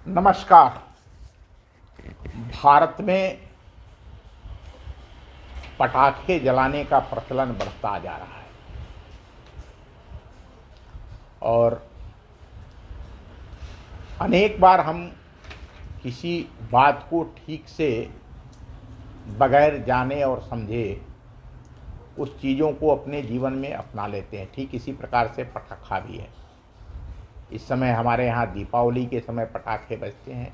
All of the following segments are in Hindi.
नमस्कार। भारत में पटाखे जलाने का प्रचलन बढ़ता जा रहा है और अनेक बार हम किसी बात को ठीक से बगैर जाने और समझे उस चीज़ों को अपने जीवन में अपना लेते हैं। ठीक इसी प्रकार से पटाखा भी है। इस समय हमारे यहाँ दीपावली के समय पटाखे बजते हैं,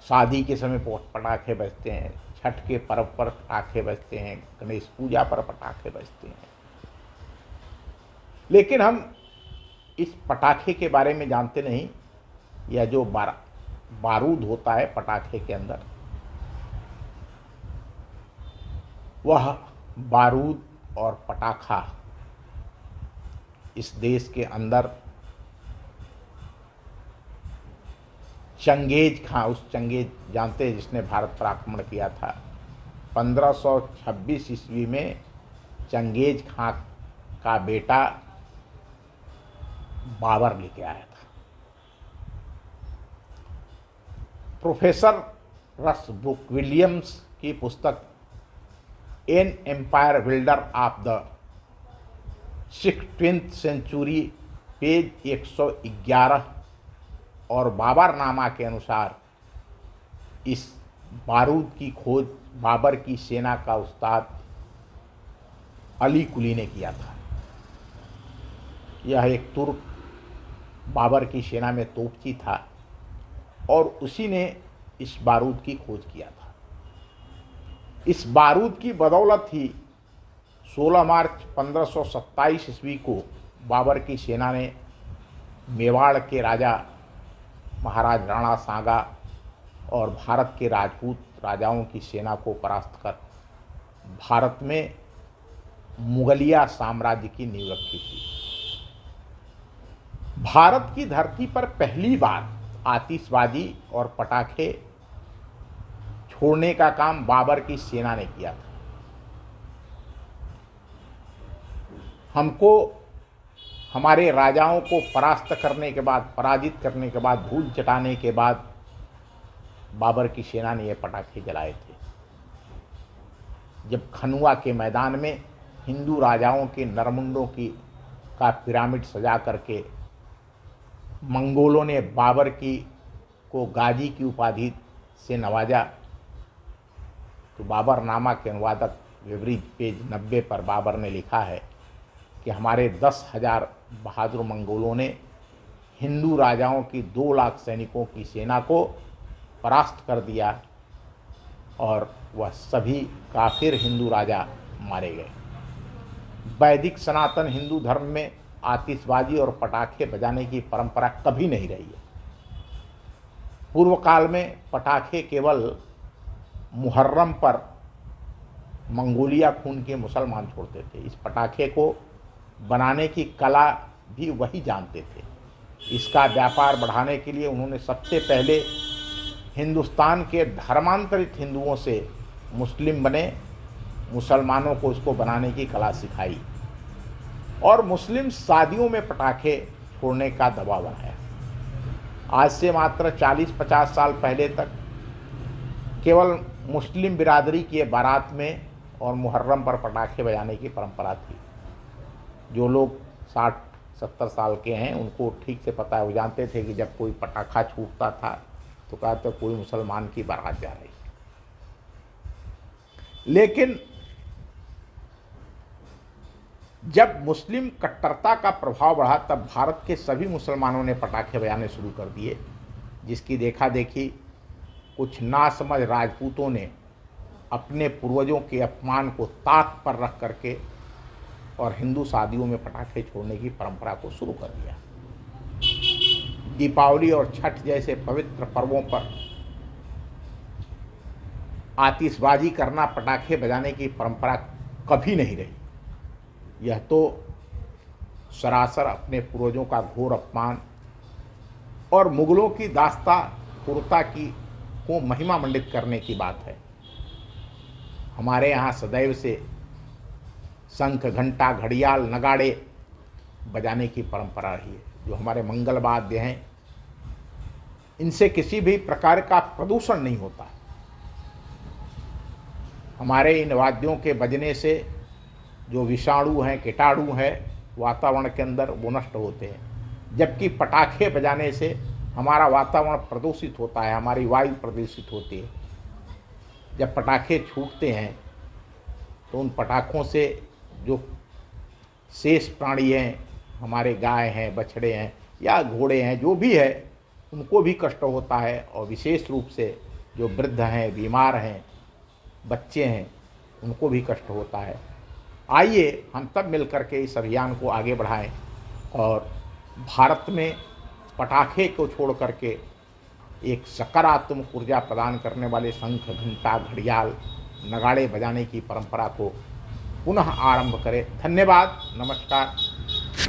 शादी के समय पटाखे बजते हैं, छठ के पर्व पर पटाखे बजते हैं, गणेश पूजा पर पटाखे बजते हैं। लेकिन हम इस पटाखे के बारे में जानते नहीं, यह जो बारूद होता है पटाखे के अंदर, वह बारूद और पटाखा इस देश के अंदर चंगेज खां, उस चंगेज जानते हैं जिसने भारत पर आक्रमण किया था, 1526 ईस्वी में चंगेज खां का बेटा बाबर लेके आया था। प्रोफेसर रस बुक विलियम्स की पुस्तक an empire builder of the 16th century page 111 और बाबरनामा के अनुसार इस बारूद की खोज बाबर की सेना का उस्ताद अली कुली ने किया था। यह एक तुर्क बाबर की सेना में तोपची था और उसी ने इस बारूद की खोज किया था। इस बारूद की बदौलत ही 16 मार्च 1527 ईस्वी को बाबर की सेना ने मेवाड़ के राजा महाराज राणा सांगा और भारत के राजपूत राजाओं की सेना को परास्त कर भारत में मुगलिया साम्राज्य की नींव रखी थी। भारत की धरती पर पहली बार आतिशबाजी और पटाखे छोड़ने का काम बाबर की सेना ने किया था। हमको हमारे राजाओं को परास्त करने के बाद, पराजित करने के बाद, धूल चटाने के बाद बाबर की सेना ने ये पटाखे जलाए थे। जब खनुआ के मैदान में हिंदू राजाओं के नरमुंडों का पिरामिड सजा करके मंगोलों ने बाबर को गाजी की उपाधि से नवाजा, तो बाबरनामा के अनुवादक विवरित पेज 90 पर बाबर ने लिखा है कि हमारे 10,000 बहादुर मंगोलों ने हिंदू राजाओं की 2 लाख सैनिकों की सेना को परास्त कर दिया और वह सभी काफिर हिंदू राजा मारे गए। वैदिक सनातन हिंदू धर्म में आतिशबाजी और पटाखे बजाने की परंपरा कभी नहीं रही है। पूर्व काल में पटाखे केवल मुहर्रम पर मंगोलिया खून के मुसलमान छोड़ते थे। इस पटाखे को बनाने की कला भी वही जानते थे। इसका व्यापार बढ़ाने के लिए उन्होंने सबसे पहले हिंदुस्तान के धर्मांतरित हिंदुओं से मुस्लिम बने मुसलमानों को इसको बनाने की कला सिखाई और मुस्लिम शादियों में पटाखे छोड़ने का दबाव बनाया। आज से मात्र 40-50 साल पहले तक केवल मुस्लिम बिरादरी की बारात में और मुहर्रम पर पटाखे बजाने की परंपरा थी। जो लोग 60-70 साल के हैं उनको ठीक से पता है, वो जानते थे कि जब कोई पटाखा छूटता था तो कहते कोई मुसलमान की बारात जा रही। लेकिन जब मुस्लिम कट्टरता का प्रभाव बढ़ा तब भारत के सभी मुसलमानों ने पटाखे बजाने शुरू कर दिए, जिसकी देखा देखी कुछ नासमझ राजपूतों ने अपने पूर्वजों के अपमान को ताक पर रख करके और हिंदू शादियों में पटाखे छोड़ने की परंपरा को शुरू कर दिया। दीपावली और छठ जैसे पवित्र पर्वों पर आतिशबाजी करना, पटाखे बजाने की परंपरा कभी नहीं रही। यह तो सरासर अपने पूर्वजों का घोर अपमान और मुगलों की दास्ता पुरता को महिमा मंडित करने की बात है। हमारे यहाँ सदैव से शंख, घंटा, घड़ियाल, नगाड़े बजाने की परंपरा रही है। जो हमारे मंगल वाद्य हैं इनसे किसी भी प्रकार का प्रदूषण नहीं होता है। हमारे इन वाद्यों के बजने से जो विषाणु हैं, कीटाणु हैं वातावरण के अंदर, वो नष्ट होते हैं। जबकि पटाखे बजाने से हमारा वातावरण प्रदूषित होता है, हमारी वायु प्रदूषित होती है। जब पटाखे छूटते हैं तो उन पटाखों से जो शेष प्राणी हैं, हमारे गाय हैं, बछड़े हैं या घोड़े हैं, जो भी है, उनको भी कष्ट होता है। और विशेष रूप से जो वृद्ध हैं, बीमार हैं, बच्चे हैं, उनको भी कष्ट होता है। आइए हम सब मिलकर के इस अभियान को आगे बढ़ाएं और भारत में पटाखे को छोड़ करके एक सकारात्मक ऊर्जा प्रदान करने वाले शंख, घंटा, घड़ियाल, नगाड़े बजाने की परंपरा को पुनः आरंभ करें। धन्यवाद, नमस्कार।